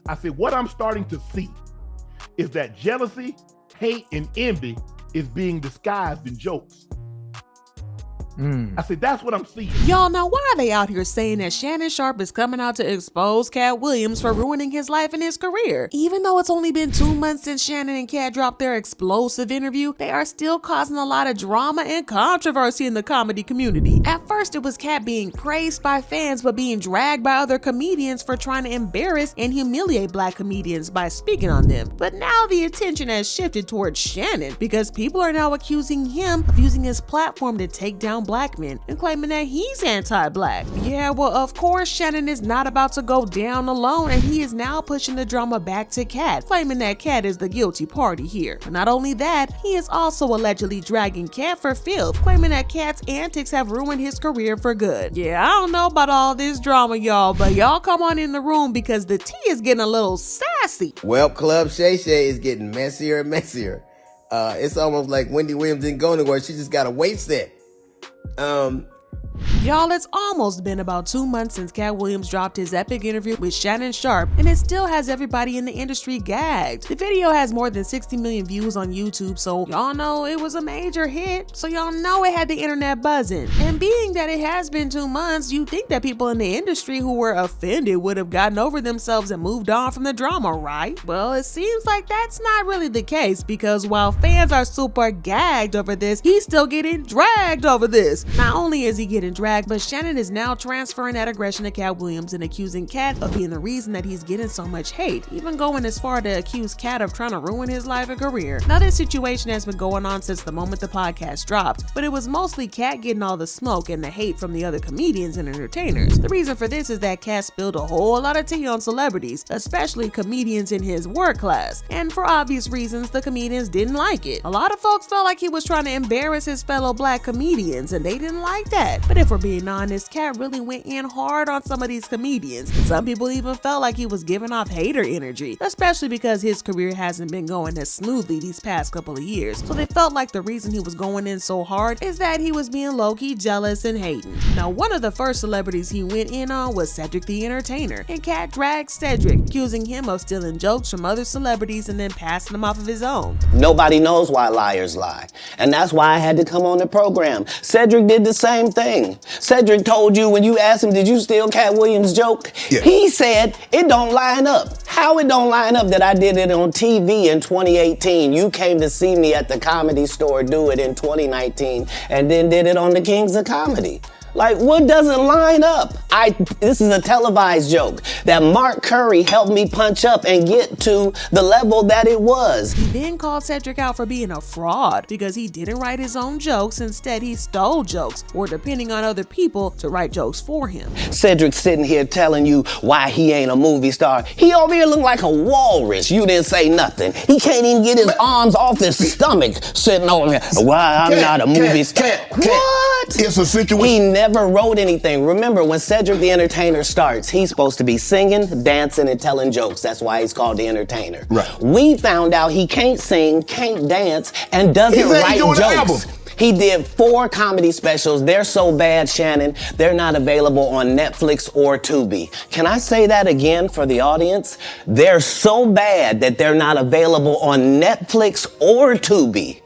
I said, what I'm starting to see is that jealousy, hate, and envy is being disguised in jokes. I said, that's what I'm seeing. Y'all know why are they out here saying that Shannon Sharpe is coming out to expose Katt Williams for ruining his life and his career? Even though it's only been 2 months since Shannon and Katt dropped their explosive interview, they are still causing a lot of drama and controversy in the comedy community. At first, it was Katt being praised by fans but being dragged by other comedians for trying to embarrass and humiliate black comedians by speaking on them. But now the attention has shifted towards Shannon because people are now accusing him of using his platform to take down black men and claiming that he's anti-black. Yeah, well, of course, Shannon is not about to go down alone, and he is now pushing the drama back to Katt, claiming that Katt is the guilty party here. But not only that, he is also allegedly dragging Katt for filth, claiming that Katt's antics have ruined his career for good. Yeah, I don't know about all this drama, y'all, but y'all come on in the room because the tea is getting a little sassy. Well, Club Shay Shay is getting messier and messier. It's almost like Wendy Williams didn't go anywhere. She just got a weight set. Y'all, it's almost been about 2 months since Katt Williams dropped his epic interview with Shannon Sharpe, and it still has everybody in the industry gagged. The video has more than 60 million views on YouTube, so y'all know it was a major hit, so y'all know it had the internet buzzing. And being that it has been 2 months, you think that people in the industry who were offended would have gotten over themselves and moved on from the drama, right? Well, it seems like that's not really the case, because while fans are super gagged over this, he's still getting dragged over this. Not only is he getting dragged, but Shannon is now transferring that aggression to Katt Williams and accusing Katt of being the reason that he's getting so much hate, even going as far to accuse Katt of trying to ruin his life and career. Now, this situation has been going on since the moment the podcast dropped, but it was mostly Katt getting all the smoke and the hate from the other comedians and entertainers. The reason for this is that Katt spilled a whole lot of tea on celebrities, especially comedians in his work class, and for obvious reasons, the comedians didn't like it. A lot of folks felt like he was trying to embarrass his fellow black comedians, and they didn't like that. But if we're being honest, Katt really went in hard on some of these comedians. And some people even felt like he was giving off hater energy, especially because his career hasn't been going as smoothly these past couple of years. So they felt like the reason he was going in so hard is that he was being low-key jealous and hating. Now, one of the first celebrities he went in on was Cedric the Entertainer, and Katt dragged Cedric, accusing him of stealing jokes from other celebrities and then passing them off of his own. Nobody knows why liars lie, and that's why I had to come on the program. Cedric did the same thing. Cedric told you when you asked him, did you steal Katt Williams' joke? Yeah. He said, it don't line up. How it don't line up that I did it on TV in 2018? You came to see me at the Comedy Store do it in 2019 and then did it on the Kings of Comedy. Like, what doesn't line up? This is a televised joke that Mark Curry helped me punch up and get to the level that it was. He then called Cedric out for being a fraud because he didn't write his own jokes. Instead, he stole jokes or depending on other people to write jokes for him. Cedric's sitting here telling you why he ain't a movie star. He over here look like a walrus. You didn't say nothing. He can't even get his arms off his stomach sitting over here. Why I'm not a movie star. What? It's a situation. He never wrote anything. Remember, when Cedric the Entertainer starts, he's supposed to be singing, dancing, and telling jokes. That's why he's called the Entertainer. Right. We found out he can't sing, can't dance, and doesn't write jokes. He did 4 comedy specials. They're so bad, Shannon, they're not available on Netflix or Tubi. Can I say that again for the audience? They're so bad that they're not available on Netflix or Tubi.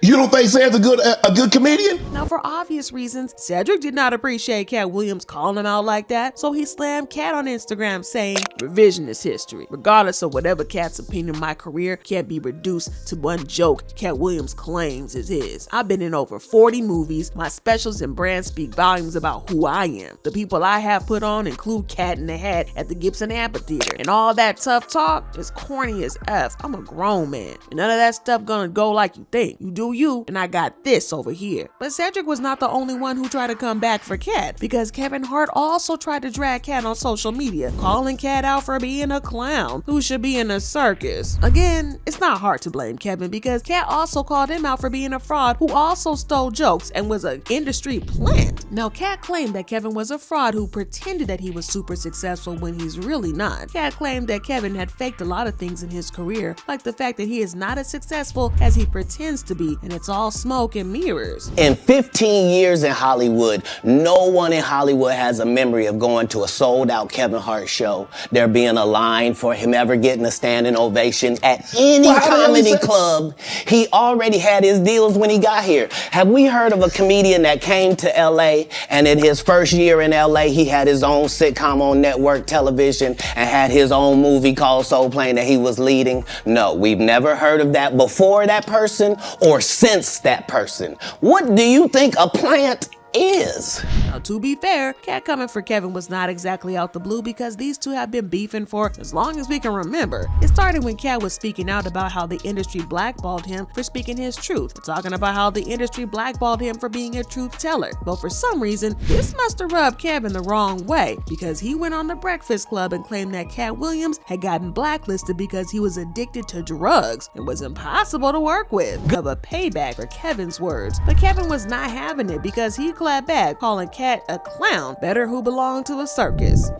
You don't think Cedric's a good comedian? Now, for obvious reasons, Cedric did not appreciate Katt Williams calling him out like that, so he slammed Katt on Instagram saying, revisionist history. Regardless of whatever Katt's opinion, my career can't be reduced to one joke Katt Williams claims is his. I've been in over 40 movies. My specials and brands speak volumes about who I am. The people I have put on include Cat in the Hat at the Gibson Amphitheater. And all that tough talk is corny as F. I'm a grown man. And none of that stuff gonna go like you think. You do you, and I got this over here. But Cedric was not the only one who tried to come back for Katt, because Kevin Hart also tried to drag Katt on social media, calling Katt out for being a clown who should be in a circus. Again, it's not hard to blame Kevin, because Katt also called him out for being a fraud who also stole jokes and was an industry plant. Now, Katt claimed that Kevin was a fraud who pretended that he was super successful when he's really not. Katt claimed that Kevin had faked a lot of things in his career, like the fact that he is not as successful as he pretends to be, and it's all smoke and mirrors. In 15 years in Hollywood, no one in Hollywood has a memory of going to a sold-out Kevin Hart show, there being a line for him ever getting a standing ovation at any comedy club. He already had his deals when he got here. Have we heard of a comedian that came to LA and in his first year in LA, he had his own sitcom on network television and had his own movie called Soul Plane that he was leading? No, we've never heard of that before that person or since that person. What do you think a plant is? Now, to be fair, Katt coming for Kevin was not exactly out the blue because these two have been beefing for as long as we can remember. It started when Katt was speaking out about how the industry blackballed him for speaking his truth, talking about how the industry blackballed him for being a truth teller. But for some reason, this must have rubbed Kevin the wrong way because he went on the Breakfast Club and claimed that Katt Williams had gotten blacklisted because he was addicted to drugs and was impossible to work with. Of a payback for Kevin's words. But Kevin was not having it because he clapped back, calling Katt a clown, better who belonged to a circus.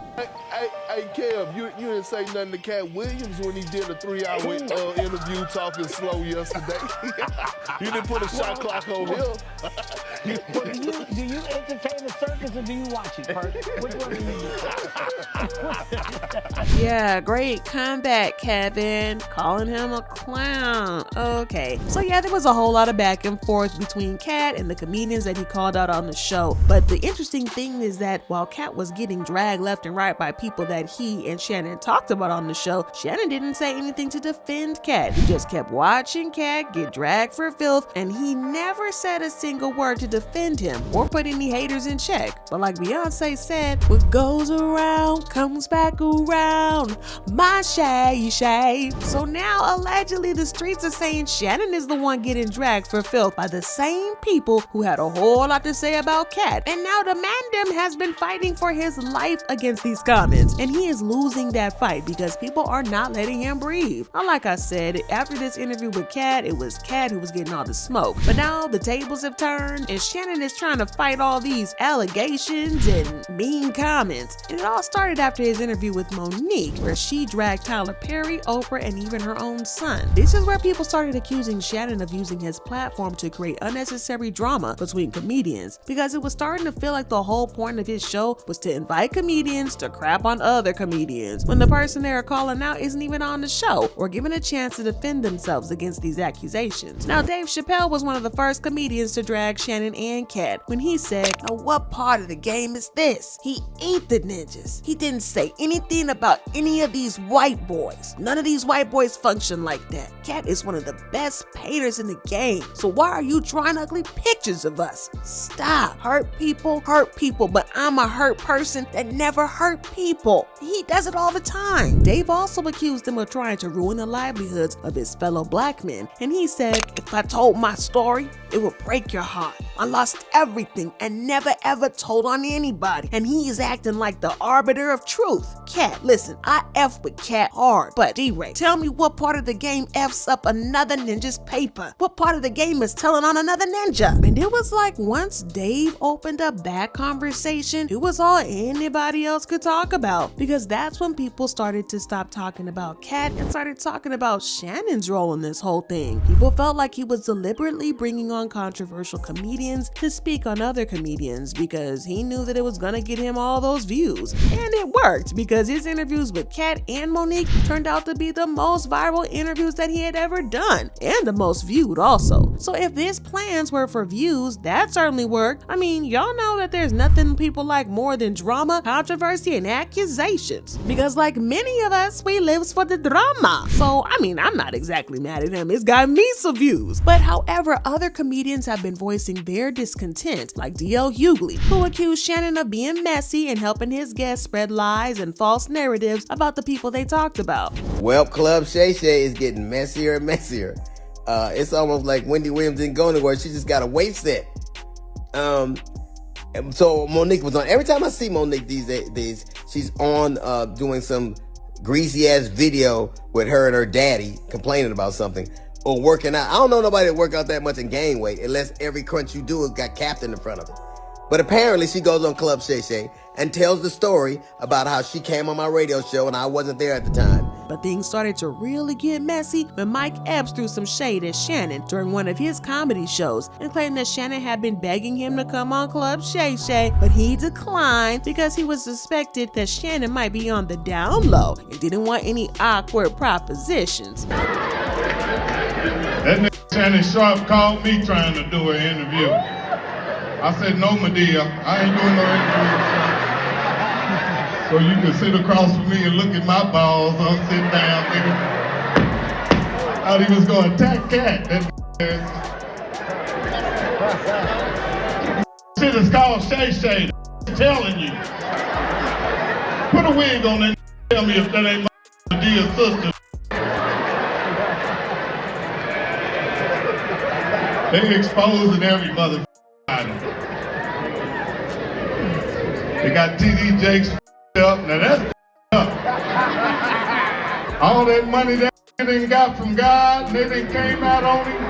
Hey, Kev, you didn't say nothing to Katt Williams when he did a 3-hour interview talking slow yesterday. You didn't put a shot clock on him. Do you entertain the circus or do you watch it, Hart? Which one do you do? Yeah, great comeback, Kevin. Calling him a clown. Okay. So yeah, there was a whole lot of back and forth between Katt and the comedians that he called out on the show. But the interesting thing is that while Katt was getting dragged left and right by people that he and Shannon talked about on the show, Shannon didn't say anything to defend Katt. He just kept watching Katt get dragged for filth, and he never said a single word to defend him or put any haters in check. But like Beyonce said, what goes around comes back around, my shay. So now allegedly the streets are saying Shannon is the one getting dragged for filth by the same people who had a whole lot to say about Katt. And now the Mandem has been fighting for his life against these comments, and he is losing that fight because people are not letting him breathe. Now, like I said, after this interview with Katt, it was Katt who was getting all the smoke. But now the tables have turned and Shannon is trying to fight all these allegations and mean comments. And it all started after his interview with Monique, where she dragged Tyler Perry, Oprah, and even her own son. This is where people started accusing Shannon of using his platform to create unnecessary drama between comedians, because it was starting to feel like the whole point of his show was to invite comedians to crap on other comedians when the person they are calling out isn't even on the show or given a chance to defend themselves against these accusations. Now, Dave Chappelle was one of the first comedians to drag Shannon and Katt when he said, "Now what part of the game is this? He ate the ninjas. He didn't say anything about any of these white boys. None of these white boys function like that. Katt is one of the best painters in the game. So why are you drawing ugly pictures of us? Stop. Hurt people, but I'm a hurt person that never hurt people. He does it all the time." Dave also accused him of trying to ruin the livelihoods of his fellow black men. And he said, "If I told my story, it would break your heart. I lost everything and never ever told on anybody. And he is acting like the arbiter of truth." Katt, listen, I F with Katt hard, but D-Ray, tell me what part of the game F's up another ninja's paper? What part of the game is telling on another ninja? And it was like once Dave opened up that conversation, it was all anybody else could talk about, because that's when people started to stop talking about Katt and started talking about Shannon's role in this whole thing. People felt like he was deliberately bringing on controversial comedians to speak on other comedians because he knew that it was gonna get him all those views. And it worked, because his interviews with Katt and Monique turned out to be the most viral interviews that he had ever done, and the most viewed also. So if his plans were for views, that certainly worked. I mean, y'all know that there's nothing people like more than drama, controversy, and accusations. Because like many of us, we lives for the drama. So, I mean, I'm not exactly mad at him. It's got me some views. But however, other comedians have been voicing their discontent, like D.L. Hughley, who accused Shannon of being messy and helping his guests spread lies and false narratives about the people they talked about. Well, Club Shay Shay is getting messier and messier. It's almost like Wendy Williams didn't go anywhere. She just got a weight set. So Monique was on. Every time I see Monique these days, she's on doing some greasy ass video with her and her daddy complaining about something or working out. I don't know nobody that work out that much and gain weight unless every crunch you do has got Captain in front of it. But apparently she goes on Club Shay Shay and tells the story about how she came on my radio show and I wasn't there at the time. But things started to really get messy when Mike Epps threw some shade at Shannon during one of his comedy shows and claimed that Shannon had been begging him to come on Club Shay Shay, but he declined because he was suspected that Shannon might be on the down low and didn't want any awkward propositions. That nigga Shannon Sharpe called me trying to do an interview. I said, no, Medea, I ain't doing no interview. So you can sit across from me and look at my balls. I'll sit down, nigga. Thought he was gonna attack Katt. That shit is called Shay Shay. Telling you. Put a wig on that. Tell me if that ain't my Medea's sister. They exposing every motherfucker. They got TD Jakes up. Now that's up. All that money that they got from God, and they done came out on him.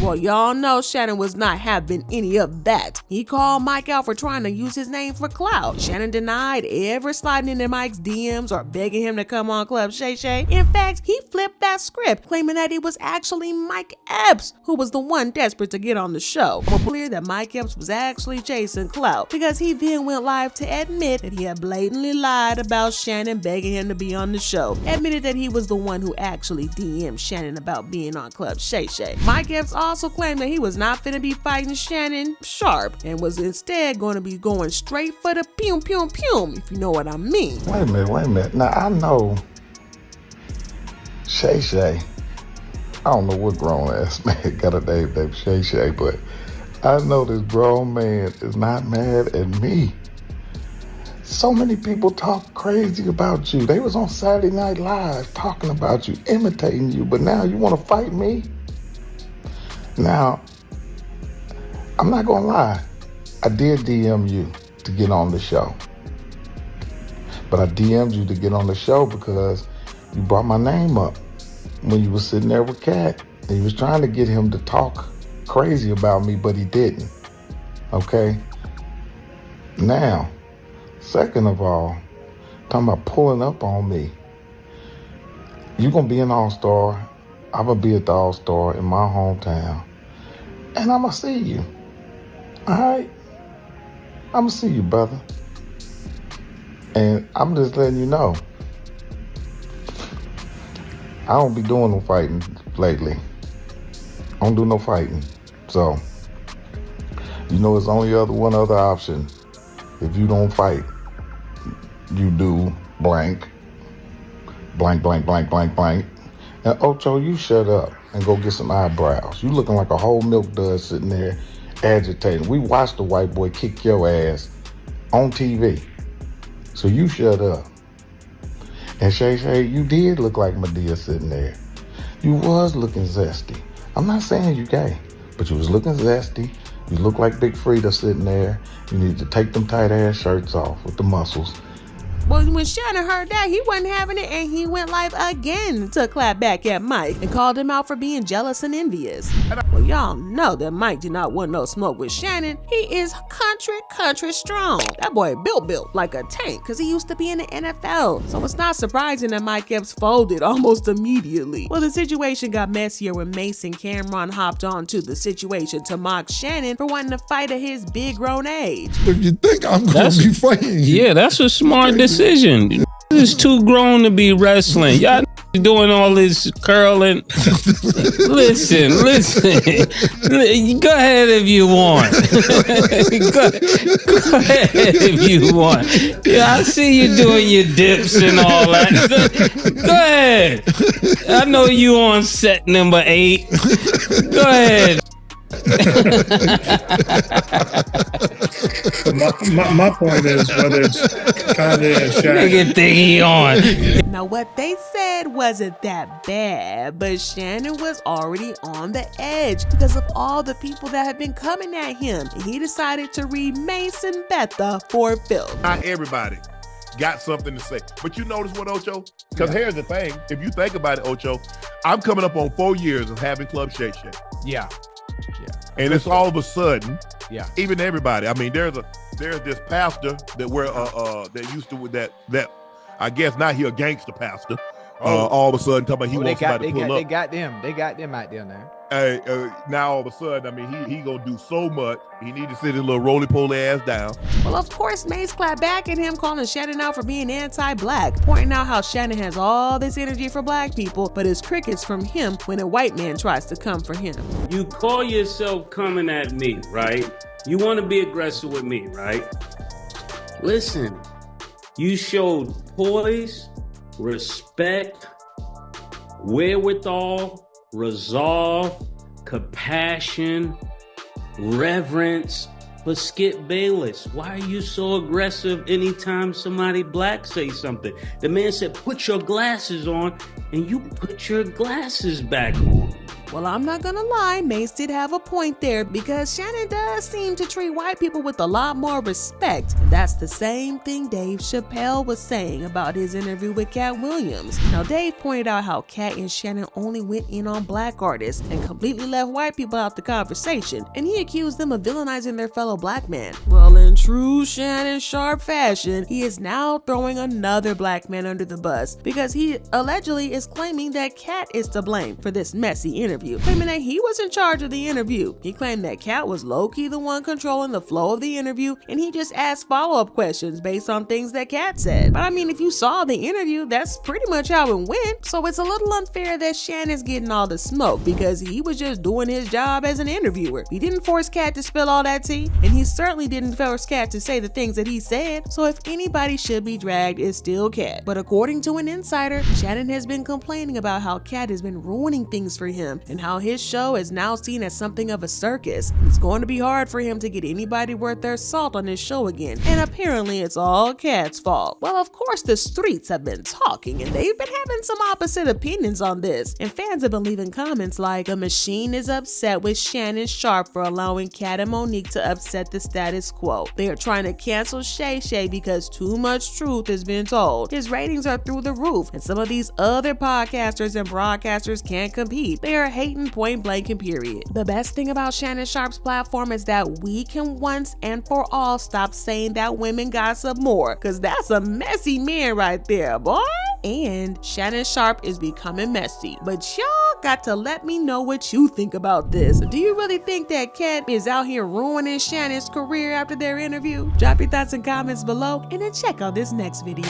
Well, y'all know Shannon was not having any of that. He called Mike out for trying to use his name for clout. Shannon denied ever sliding into Mike's DMs or begging him to come on Club Shay Shay. In fact, he flipped that script, claiming that it was actually Mike Epps who was the one desperate to get on the show. It was clear that Mike Epps was actually chasing clout because he then went live to admit that he had blatantly lied about Shannon begging him to be on the show. Admitted that he was the one who actually DM'd Shannon about being on Club Shay Shay. Mike Epps also claimed that he was not finna be fighting Shannon Sharpe and was instead going to be going straight for the pew pew pew, if you know what I mean. Wait a minute. Now I know Shay Shay. I don't know what grown ass man got a name named Shay Shay, but I know this grown man is not mad at me. So many people talk crazy about you. They was on Saturday Night Live talking about you, imitating you, but now you want to fight me? Now, I'm not gonna lie, I did DM you to get on the show. But I DM'd you to get on the show because you brought my name up when you was sitting there with Katt. And you was trying to get him to talk crazy about me, but he didn't, okay? Now, second of all, talking about pulling up on me. You gonna be an all-star, I'm gonna be at the all-star in my hometown. And I'm gonna see you, all right? I'm gonna see you, brother. And I'm just letting you know, I don't be doing no fighting lately. I don't do no fighting. So, you know, it's only one other option. If you don't fight, you do blank, blank, blank, blank, blank, blank. And Ocho, you shut up and go get some eyebrows. You looking like a whole milk dud sitting there agitating. We watched the white boy kick your ass on TV. So you shut up. And Shay Shay, you did look like Medea sitting there. You was looking zesty. I'm not saying you gay, but you was looking zesty. You look like Big Frida sitting there. You need to take them tight ass shirts off with the muscles. Well, when Shannon heard that, he wasn't having it, and he went live again to clap back at Mike and called him out for being jealous and envious. Well, y'all know that Mike did not want no smoke with Shannon. He is country strong. That boy built like a tank because he used to be in the NFL. So it's not surprising that Mike Epps folded almost immediately. Well, the situation got messier when Mase and Cameron hopped onto the situation to mock Shannon for wanting to fight at his big grown age. If you think I'm going to be fighting you. Yeah, that's a smart decision. This is too grown to be wrestling. Y'all doing all this curling. Listen. Go ahead if you want. go ahead if you want. Yeah, I see you doing your dips and all that. Go ahead. I know you on set number 8. Go ahead. my point is whether it's Kanye and Shannon. Nigga think he on. Now what they said wasn't that bad, but Shannon was already on the edge because of all the people that had been coming at him. And he decided to read Mase and Betha for filth. Not everybody got something to say. But you notice what, Ocho? Because here's the thing. If you think about it, Ocho, I'm coming up on 4 years of having Club Shay Shay. Yeah. And it's all of a sudden, yeah. Even everybody. I mean, there's this pastor that we're that used to that I guess now he a gangster pastor, All of a sudden, talking about he wants somebody to pull up. They got them out there now. Hey, now all of a sudden, I mean, he gonna do so much. He need to sit his little roly-poly ass down. Well, of course, Mase clapped back at him, calling Shannon out for being anti-black, pointing out how Shannon has all this energy for black people, but it's crickets from him when a white man tries to come for him. You call yourself coming at me, right? You want to be aggressive with me, right? Listen, you showed poise, respect, wherewithal, resolve, compassion, reverence for Skip Bayless. Why are you so aggressive anytime somebody black say something? The man said, put your glasses on, and you put your glasses back on. Well, I'm not gonna lie, Mase did have a point there because Shannon does seem to treat white people with a lot more respect. That's the same thing Dave Chappelle was saying about his interview with Katt Williams. Now, Dave pointed out how Katt and Shannon only went in on black artists and completely left white people out the conversation, and he accused them of villainizing their fellow black man. Well, in true Shannon Sharpe fashion, he is now throwing another black man under the bus because he allegedly is claiming that Katt is to blame for this messy interview, claiming that he was in charge of the interview. He claimed that Katt was low-key the one controlling the flow of the interview, and he just asked follow-up questions based on things that Katt said. But I mean, if you saw the interview, that's pretty much how it went, so it's a little unfair that Shannon's getting all the smoke because he was just doing his job as an interviewer. He didn't force Katt to spill all that tea, and he certainly didn't force Katt to say the things that he said, so if anybody should be dragged, it's still Katt. But according to an insider, Shannon has been complaining about how Katt has been ruining things for him, and how his show is now seen as something of a circus. It's going to be hard for him to get anybody worth their salt on his show again, and apparently it's all Katt's fault. Well, of course the streets have been talking, and they've been having some opposite opinions on this, and fans have been leaving comments like, the machine is upset with Shannon Sharpe for allowing Katt and Monique to upset the status quo. They are trying to cancel Shay Shay because too much truth has been told. His ratings are through the roof, and some of these other podcasters and broadcasters can't compete. They are hating point blank and period. The best thing about Shannon Sharpe's platform is that we can once and for all stop saying that women gossip more, cause that's a messy man right there, boy. And Shannon Sharpe is becoming messy, but y'all got to let me know what you think about this. Do you really think that Katt is out here ruining Shannon's career after their interview? Drop your thoughts and comments below, and then check out this next video.